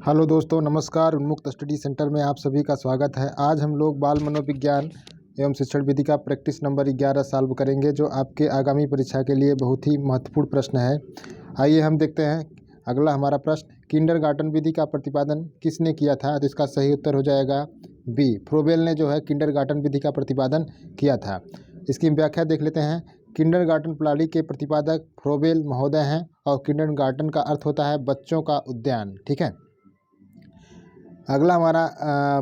Hello दोस्तों, नमस्कार। उन्मुक्त स्टडी सेंटर में आप सभी का स्वागत है। आज हम लोग बाल मनोविज्ञान एवं शिक्षण विधि का प्रैक्टिस नंबर 11 सॉल्व करेंगे, जो आपके आगामी परीक्षा के लिए बहुत ही महत्वपूर्ण प्रश्न है। आइए हम देखते हैं। अगला हमारा प्रश्न, किंडरगार्टन विधि का प्रतिपादन किसने किया था? तो इसका सही उत्तर हो जाएगा बी, फ्रोबेल ने जो है किंडरगार्टन विधि का प्रतिपादन किया था। इसकी व्याख्या देख लेते हैं। किंडरगार्टन प्रणाली के प्रतिपादक फ्रोबेल महोदय हैं और किंडरगार्टन का अर्थ होता है बच्चों का उद्यान। ठीक है। अगला हमारा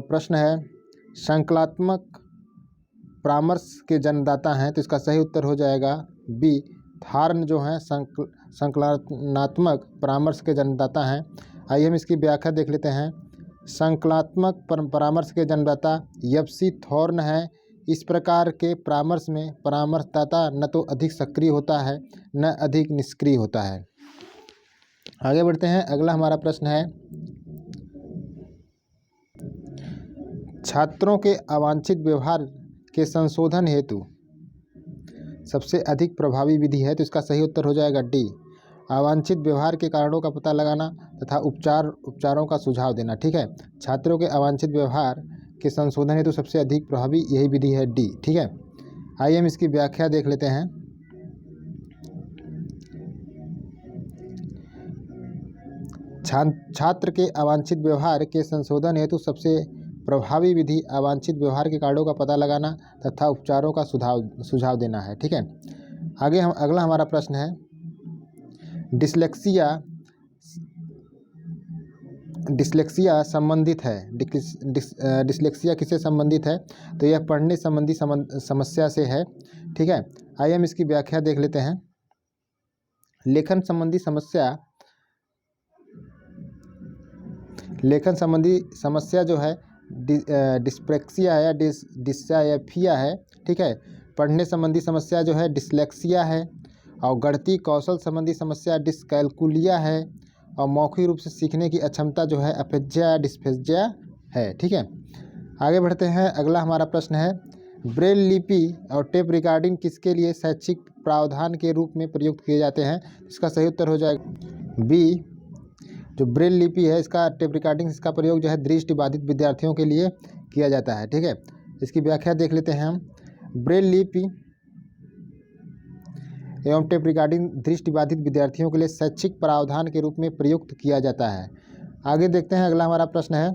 प्रश्न है, संकलात्मक परामर्श के जन्मदाता हैं? तो इसका सही उत्तर हो जाएगा बी, थार्न जो हैं संकलनात्मक परामर्श के जन्मदाता हैं। आइए हम इसकी व्याख्या देख लेते हैं। संकलात्मक परामर्श के जन्मदाता यप्सी थॉर्न है। इस प्रकार के परामर्श में परामर्शदाता न तो अधिक सक्रिय होता है न अधिक निष्क्रिय होता है। आगे बढ़ते हैं। अगला हमारा प्रश्न है, छात्रों के अवांछित व्यवहार के संशोधन हेतु सबसे अधिक प्रभावी विधि है? तो इसका सही उत्तर हो जाएगा डी, अवांछित व्यवहार के कारणों का पता लगाना तथा उपचारों का सुझाव देना। ठीक है। छात्रों के अवांछित व्यवहार के संशोधन हेतु सबसे अधिक प्रभावी यही विधि है, डी। ठीक है। आइए हम इसकी व्याख्या देख लेते हैं। छात्र के अवांछित व्यवहार के संशोधन हेतु सबसे प्रभावी विधि अवांछित व्यवहार के कारणों का पता लगाना तथा उपचारों का सुझाव देना है। ठीक है। आगे अगला हमारा प्रश्न है, डिस्लेक्सिया संबंधित है। डिस्लेक्सिया किससे संबंधित है? तो यह पढ़ने संबंधी समस्या से है। ठीक है। आइए हम इसकी व्याख्या देख लेते हैं। लेखन संबंधी समस्या जो है डिस्प्रेक्सिया है या डिस्साइफिया है। ठीक है। पढ़ने संबंधी समस्या जो है डिस्लेक्सिया है, और गणितीय कौशल संबंधी समस्या डिस्कैल्कुलिया है, और मौखिक रूप से सीखने की अक्षमता जो है अफेजिया या डिस्फेजिया है। ठीक है। आगे बढ़ते हैं। अगला हमारा प्रश्न है, ब्रेल लिपि और टेप रिकॉर्डिंग किसके लिए शैक्षिक प्रावधान के रूप में प्रयुक्त किए जाते हैं? इसका सही उत्तर हो जाएगा बी, जो ब्रेल लिपि है इसका टेप रिकॉर्डिंग इसका प्रयोग जो है दृष्टिबाधित विद्यार्थियों के लिए किया जाता है। ठीक है। इसकी व्याख्या देख लेते हैं हम। ब्रेल लिपि एवं टेप रिकॉर्डिंग दृष्टिबाधित विद्यार्थियों के लिए शैक्षिक प्रावधान के रूप में प्रयुक्त किया जाता है। आगे देखते हैं। अगला हमारा प्रश्न है,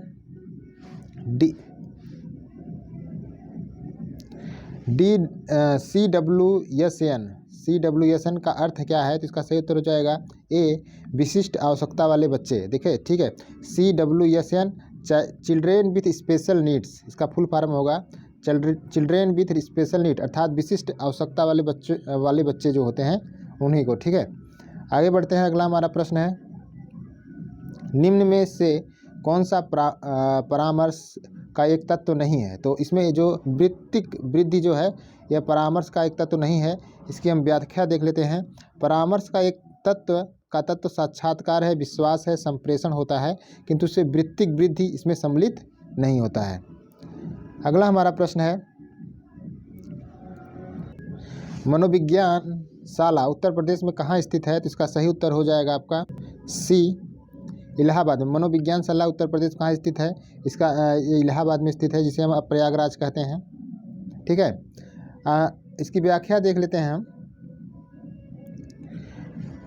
CWSN का अर्थ क्या है? तो इसका सही उत्तर हो जाएगा ए, विशिष्ट आवश्यकता वाले बच्चे। देखिए, ठीक है। CWSN children with special needs, इसका फुल फॉर्म होगा चिल्ड्रेन विथ स्पेशल नीड, अर्थात विशिष्ट आवश्यकता वाले बच्चे जो होते हैं उन्हीं को। ठीक है। आगे बढ़ते हैं। अगला हमारा प्रश्न है, निम्न में से कौन सा परामर्श का एक तत्व नहीं है? तो इसमें जो वृत्तिक वृद्धि जो है यह परामर्श का एक तत्व नहीं है। इसकी हम व्याख्या देख लेते हैं। परामर्श का एक तत्व साक्षात्कार है, विश्वास है, संप्रेषण होता है, किंतु इससे वृत्तिक वृद्धि इसमें सम्मिलित नहीं होता है। अगला हमारा प्रश्न है, मनोविज्ञान शाला उत्तर प्रदेश में कहाँ स्थित है? तो इसका सही उत्तर हो जाएगा आपका सी, इलाहाबाद में। मनोविज्ञान शाला उत्तर प्रदेश कहाँ स्थित है? इसका ये इलाहाबाद में स्थित है, जिसे हम प्रयागराज कहते हैं। ठीक है। इसकी व्याख्या देख लेते हैं हम।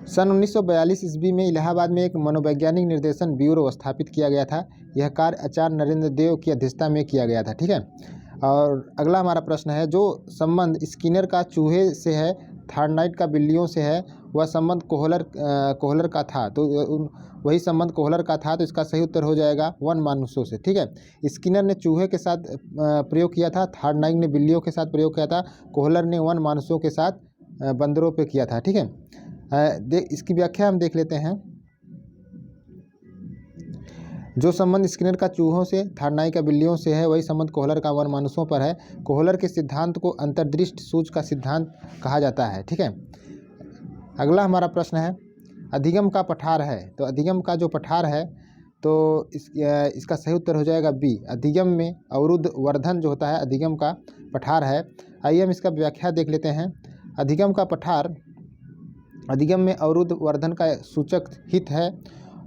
सन 1942 ईस्वी में इलाहाबाद में एक मनोवैज्ञानिक निर्देशन ब्यूरो स्थापित किया गया था। यह कार्य आचार्य नरेंद्र देव की अध्यक्षता में किया गया था। ठीक है। और अगला हमारा प्रश्न है, जो संबंध स्किनर का चूहे से है, थार्नाइट का बिल्लियों से है, वह संबंध कोहलर का था। तो वही संबंध कोहलर का था। तो इसका सही उत्तर हो जाएगा वन मानुषों से। ठीक है। स्किनर ने चूहे के साथ प्रयोग किया था, थार्नाइट ने बिल्लियों के साथ प्रयोग किया था, कोहलर ने वन मानुषों के साथ बंदरों पे किया था। ठीक है। इसकी व्याख्या हम देख लेते हैं। जो संबंध स्किनर का चूहों से, थार्नाइट का बिल्लियों से है, वही संबंध कोहलर का वन मानुषों पर है। कोहलर के सिद्धांत को अंतर्दृष्टि सूच का सिद्धांत कहा जाता है। ठीक है। अगला हमारा प्रश्न है, अधिगम का पठार है। तो अधिगम का जो पठार है तो इसका सही उत्तर हो जाएगा बी, अधिगम में अवरुद्ध वर्धन जो होता है अधिगम का पठार है। आइए हम इसका व्याख्या देख लेते हैं। अधिगम का पठार अधिगम में अवरुद्ध वर्धन का सूचक हित है,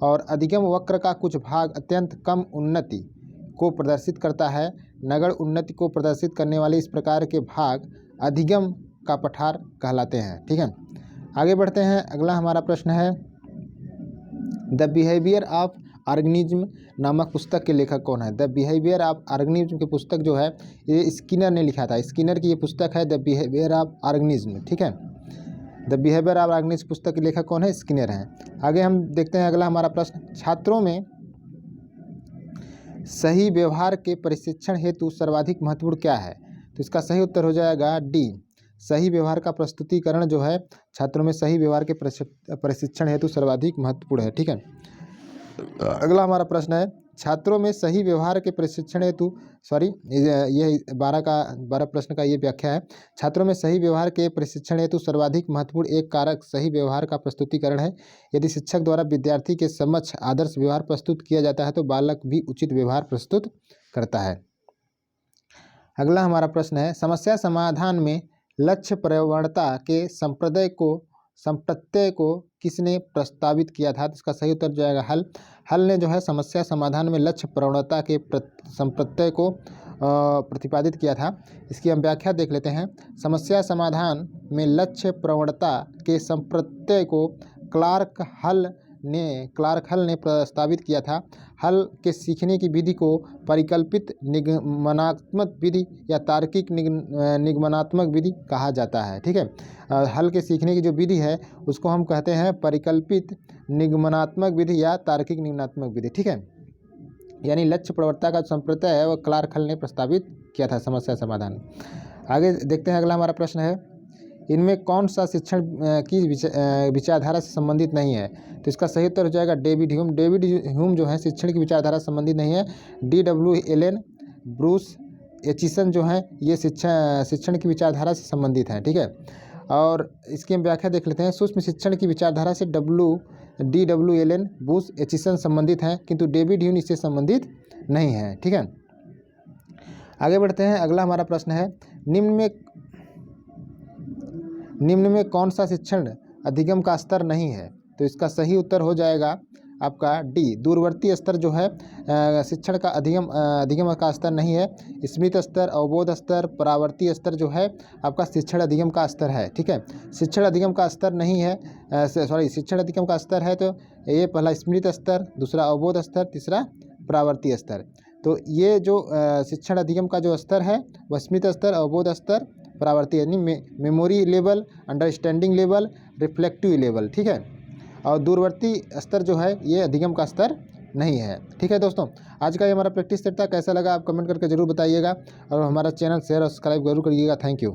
और अधिगम वक्र का कुछ भाग अत्यंत कम उन्नति को प्रदर्शित करता है। नगण्य उन्नति को प्रदर्शित करने वाले इस प्रकार के भाग अधिगम का पठार कहलाते हैं। ठीक है, आगे बढ़ते हैं। अगला हमारा प्रश्न है, द बिहेवियर ऑफ ऑर्गेनिज्म नामक पुस्तक के लेखक कौन है? द बिहेवियर ऑफ ऑर्गेनिज्म की पुस्तक जो है ये स्किनर ने लिखा था। स्किनर की ये पुस्तक है द बिहेवियर ऑफ ऑर्गेनिज्म। ठीक है, द बिहेवियर ऑफ ऑर्गेनिज्म पुस्तक के लेखक कौन है? स्किनर हैं। आगे हम देखते हैं अगला हमारा प्रश्न, छात्रों में सही व्यवहार के प्रशिक्षण हेतु सर्वाधिक महत्वपूर्ण क्या है? तो इसका सही उत्तर हो जाएगा डी, सही व्यवहार का प्रस्तुतिकरण जो है छात्रों में सही व्यवहार के प्रशिक्षण हेतु सर्वाधिक महत्वपूर्ण है। ठीक है, अगला हमारा प्रश्न है, छात्रों में सही व्यवहार के प्रशिक्षण हेतु ये 12 प्रश्न का ये व्याख्या है। छात्रों में सही व्यवहार के प्रशिक्षण हेतु सर्वाधिक महत्वपूर्ण एक कारक सही व्यवहार का प्रस्तुतिकरण है। यदि शिक्षक द्वारा विद्यार्थी के समक्ष आदर्श व्यवहार प्रस्तुत किया जाता है तो बालक भी उचित व्यवहार प्रस्तुत करता है। अगला हमारा प्रश्न है, समस्या समाधान में लक्ष्य प्रवणता के संप्रत्यय को किसने प्रस्तावित किया था? तो इसका सही उत्तर जाएगा हल। हल ने जो है समस्या समाधान में लक्ष्य प्रवणता के संप्रत्यय को प्रतिपादित किया था। इसकी हम व्याख्या देख लेते हैं। समस्या समाधान में लक्ष्य प्रवणता के संप्रत्यय को क्लार्क हल ने प्रस्तावित किया था। हल के सीखने की विधि को परिकल्पित निगमनात्मक विधि या तार्किक निगमनात्मक विधि कहा जाता है। ठीक है, हल के सीखने की जो विधि है उसको हम कहते हैं परिकल्पित निगमनात्मक विधि या तार्किक निगमनात्मक विधि। ठीक है, यानी लक्ष्य प्रवणता का संप्रत्यय है वह क्लार्क हल ने प्रस्तावित किया था समस्या समाधान। आगे देखते हैं, अगला हमारा प्रश्न है, इनमें कौन सा शिक्षण की विचारधारा से संबंधित नहीं है? तो इसका सही उत्तर हो जाएगा डेविड ह्यूम। डेविड ह्यूम जो है शिक्षण की विचारधारा से संबंधित नहीं है। D.W. एलन, ब्रूस एचिसन जो है ये शिक्षण की विचारधारा से संबंधित हैं। ठीक है, और इसकी हम व्याख्या देख लेते हैं। सूक्ष्म शिक्षण की विचारधारा से D.W. एलन, ब्रूस एचिसन संबंधित हैं, किंतु डेविड ह्यूम इससे संबंधित नहीं है। ठीक है, आगे बढ़ते हैं। अगला हमारा प्रश्न है, निम्न में कौन सा शिक्षण अधिगम का स्तर नहीं है? तो इसका सही उत्तर हो जाएगा आपका डी, दूरवर्ती स्तर जो है शिक्षण का अधिगम का स्तर नहीं है। स्मृत स्तर, अवबोध स्तर, परावर्ती स्तर जो है आपका शिक्षण अधिगम का स्तर है। ठीक है, शिक्षण अधिगम का स्तर नहीं है, शिक्षण अधिगम का स्तर है तो ये पहला स्मृत स्तर, दूसरा अवबोध स्तर, तीसरा परावर्ती स्तर। तो ये जो शिक्षण अधिगम का जो स्तर है वह स्मृत स्तर, अवबोध स्तर, परावर्ती यानी memory level, understanding level, reflective level. ठीक है, और दूरवर्ती स्तर जो है ये अधिगम का स्तर नहीं है। ठीक है दोस्तों, आज का ये हमारा प्रैक्टिस सेट था। कैसा लगा आप कमेंट करके जरूर बताइएगा और हमारा चैनल शेयर और सब्सक्राइब जरूर करिएगा। Thank you.